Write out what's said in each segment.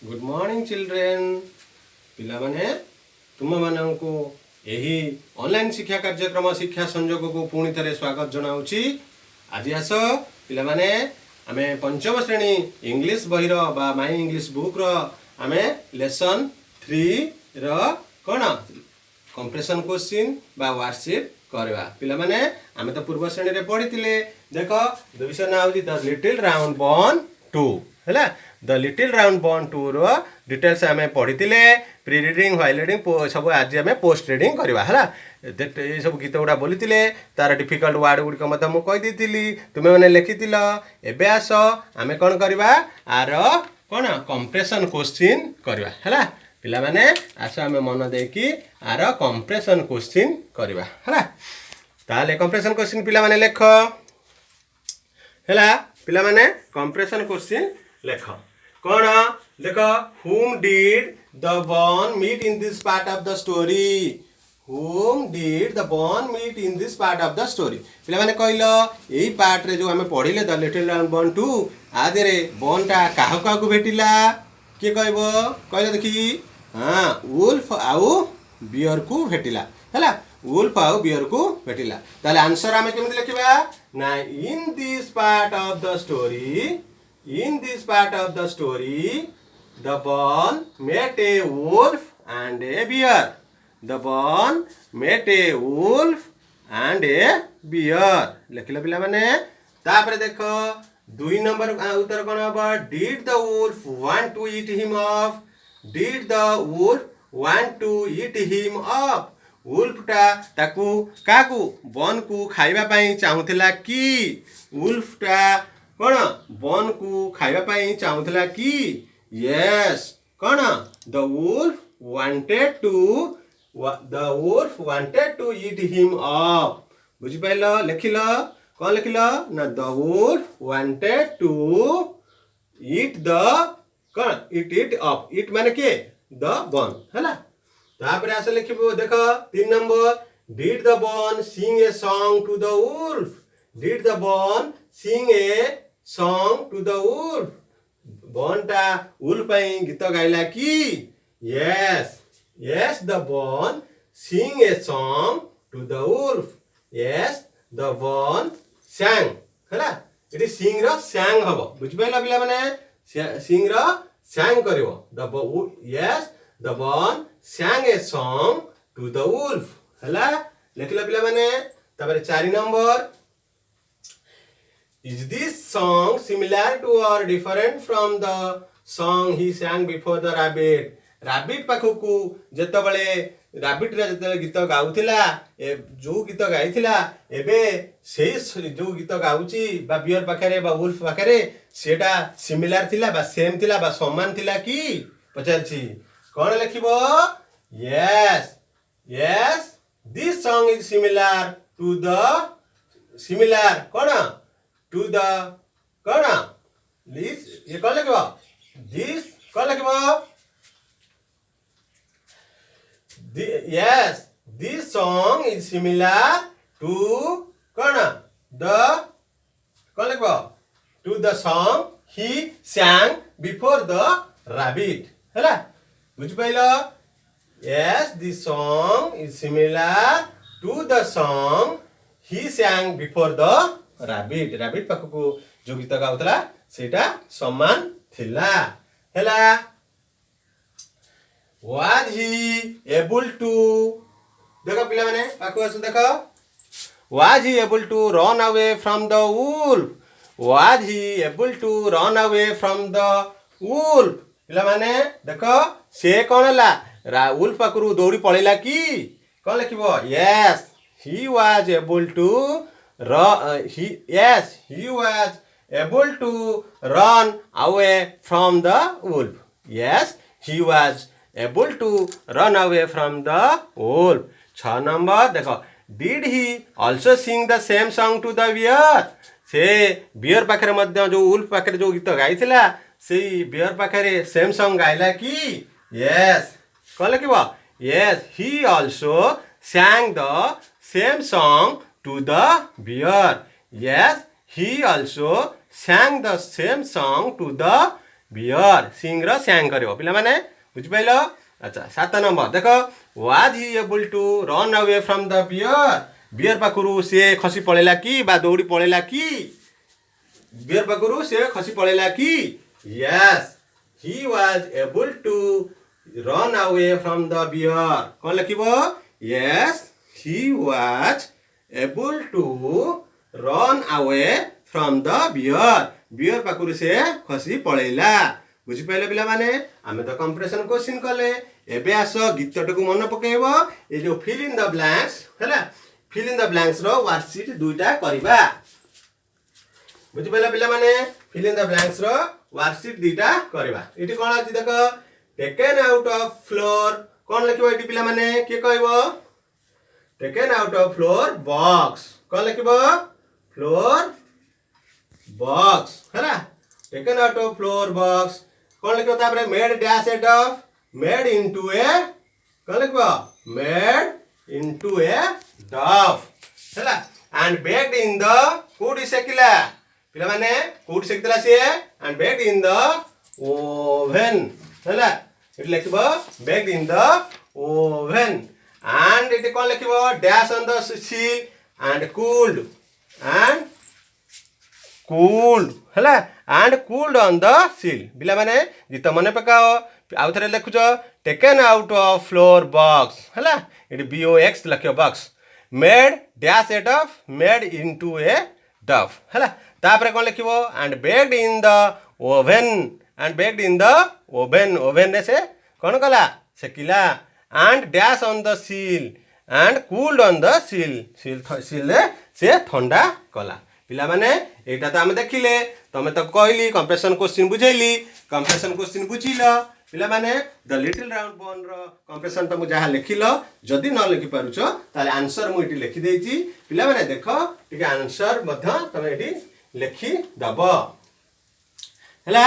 Good morning children पिला माने तुम मानंको यही ऑनलाइन शिक्षा कार्यक्रम शिक्षा संयोग को पुणी थे स्वागत जनाऊँगी। आज आस पिला माने आमे पंचम श्रेणी इंग्लिश बहिर बा माई इंग्लिश बुक रो आमे लेसन 3 रो कौन कंप्रेशन क्वेश्चन बा वर्कशीट करवा। पिला माने आमे तो पूर्व श्रेणी रे पढ़ी देख विषय ना हूँ द लिटिल राउंड बॉर्न 2 है। The little round born 2 row details आमे पढ़ी प्री रिडिंग व्हाइल रिडिंग सब आज आमे पोस्ट रिडिंग करवा है। ये सब गीत गुड़ा बोली तार डिफिकल्ट वर्ड गुड़िक मत मुझे कहीदी तुम्हें मैंने लिखी एबे आस आमे कौन करवा आर कौन कंप्रेशन क्वेश्चन करवा है। पिला माने आस आमे मन देकी आर कंप्रेशन क्वेश्चन करवा है। ताले कंप्रेशन क्वेश्चन पिला माने लेख है। पिला माने कंप्रेशन क्वेश्चन लेख कौन देख whom did the bond meet in this part of the story? whom did the bond meet in this part of the story? पिला माने कहलो यही पार्ट रे जो हमें पढ़िले द लिटिल राउंड बॉर्न 2 आदि रे बॉर्न टा काहा काहा को भेटिला के कहबो कहले देखी। हां वुल्फ आउ बियर को भेटिला हैला। वुल्फ आउ बियर को भेटिला ताले आंसर हमें केमति लिखिबा ना इन this part of the story. In this part of the story, the bond met a wolf and a bear. The bond met a wolf and a bear. लिखिल पिला माने तापर देखो 2 नंबर उत्तर कौन हम did the wolf want to eat him up? Did the wolf want to eat him up? wolf टा ताकू काकू बन को खाइबा पई चाहुथिला कि wolf टा कौन बन को खाइबा पई चाहुथिला कि यस कौन the wolf wanted to eat him up. बुझि पाइल लिखिल कौन लिखिल ना the wolf wanted to eat the कौन इट अप। इट माने के द बन हैला। तापर आसे लिखिबो देखो 3 number did the bun sing a song to the wolf. Did the bun sing a song to the wolf? बॉनटा वुल्फ पई गीत गाइला कि yes the bone sing a song to the wolf. yes the bone sang हैला। इटी sing रो sang हबो बुझ पाइला पिला माने sing row sang करिवो yes the bone sang a song to the wolf हैला। लिखला पिला माने तापर 4 number Is this song similar to or different from the song he sang before the rabbit? rabbit पाखकू जेतबळे rabbit रे जेतबळे गीत गाउथिला जो गीत गाइथिला एबे सेही जो गीत गाउची बा बियर पाखरे बा वुल्फ पाखरे सेटा सिमिलर थिला बा सेम थिला बा समान थिला कि पचारची कोन लिखिबो yes this song is similar to the similar cone to the कौन लिस ये कौन लिखबो this कौन लिखबो yes this song is similar to कौन the कौन लिखबो to the song he sang before the rabbit हैला। बुझ pilo yes this song is similar to the song he sang before the rabbit पाखकू जो गीत गाउतला सेटा समान थिला हैला। was he able to देखो पिला माने पाखकू आसु देखो was he able to run away from the wolf? was he able to run away from the wolf? पिला माने देखो से कोन ला वुल्फ पाखरू दौड़ी पळेला कि कोन लिखिबो yes he was able to he was able to run away from the wolf. yes he was able to run away from the wolf. 6 number देखो did he also sing the same song to the bear? से beer पाखरे मध्य जो wolf पाखरे जो गीत गाइथिला सेही beer पाखरे same song गाइला कि yes कोन लिखिबो yes he also sang the same song to the bear. yes he also sang the same song to the bear sing रो स्यांग करिवो पिला माने बुझि पाइलो। अच्छा 7 नंबर देख was he able to run away from the bear bear पाखुरु से खसी पळेला कि बा दौड़ी पळेला कि बियर पाखुरु से खसी पळेला कि yes he was able to run away from the bear कोन लिखिबो yes he was able to run away from the bear bear पाखुरु से खसी पळेला बुझि पाइले पिला माने आमे तो कंप्रेशन क्वेश्चन कले एबे आस गीतटकू मन पकेइबो ए जो फिल इन द ब्लैंक्स हैला फिल इन द ब्लैंक्स रो वर्कशीट दुईटा करबा बुझि पाइला पिला माने फिल इन द ब्लैंक्स रो वर्कशीट दुईटा करबा इटी कोन अछि देखो टेकन आउट ऑफ फ्लोर कोन लिखिबो इटी पिला माने के कहइबो taken out of flour box कोन लिखिबो फ्लोर बॉक्स हैला taken out of flour box कोन लिखिबो तापरे made dash eight of made into a cone लिखिबो made into a dough हैला एंड बेक्ड इन द कोडी सेकिला पिला माने कोडी सेकिला से and baked in the oven हैला इट लिखिबो baked in the oven and इट कोन लिखिबो dash on the sill and cooled हैला and cooled on the sill पिला माने गीत मने पकाओ आउ थरे लिखुछ taken out of flour box हैला इट BOX लिखियो box made dash eight of made into a dough हैला तापरे कोन लिखिबो and baked in the oven and baked in the oven oven रे से कोन कला सेकिला and dash on the sill and cooled on the sill sill रे से ठंडा कला पिला माने एटा तो आमे देखिले तमे तो कहली कंप्रेशन क्वेश्चन बुझैली कंप्रेशन क्वेश्चन बुझिलो पिला माने the little round Bon row compression तो मु जहा लिखिलो जदी न लिखि पारुछो ताले आंसर मु इटी लिखि देछि पिला माने देखो टिके आंसर मध्य तमे इटी लिखि दबो हैला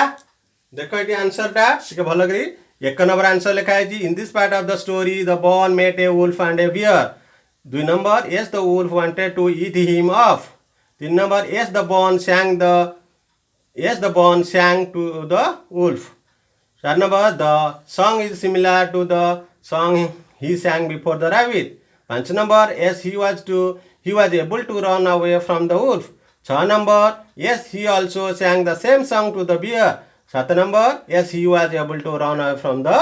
देखो इटी आंसर टा टिके भलो करी एक नंबर आंसर लिखा है जी in this part of the story the bun met a wolf and a bear 2 number yes the wolf wanted to eat him off 3 number yes the bone sang to the wolf 4 number the song is similar to the song he sang before the rabbit 5 number yes he was able to run away from the wolf 6 number yes he also sang the same song to the bear 7 number yes he was able to run away from the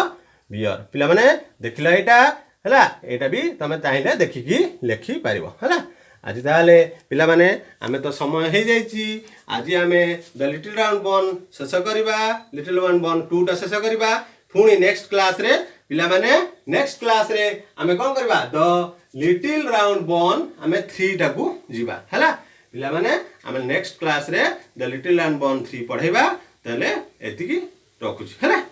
bear पिला माने देखिला एटा हला एटा भी तमे चाहिले देखिकी लेखि पारिबो हला आज ताले पिला माने आमे तो समय हे जाईची आज आमे द लिटिल राउंड बॉन शेष करबा लिटिल वन बॉन 2 टा शेष करबा पुणी नेक्स्ट क्लास रे पिला माने नेक्स्ट क्लास रे आमे कोन करबा द लिटिल राउंड बॉन आमे 3 टा को जीवा हला पिला माने आमे नेक्स्ट क्लास रे द लिटिल राउंड बॉन 3 पढाइबा तले एतिकी रखुची हला।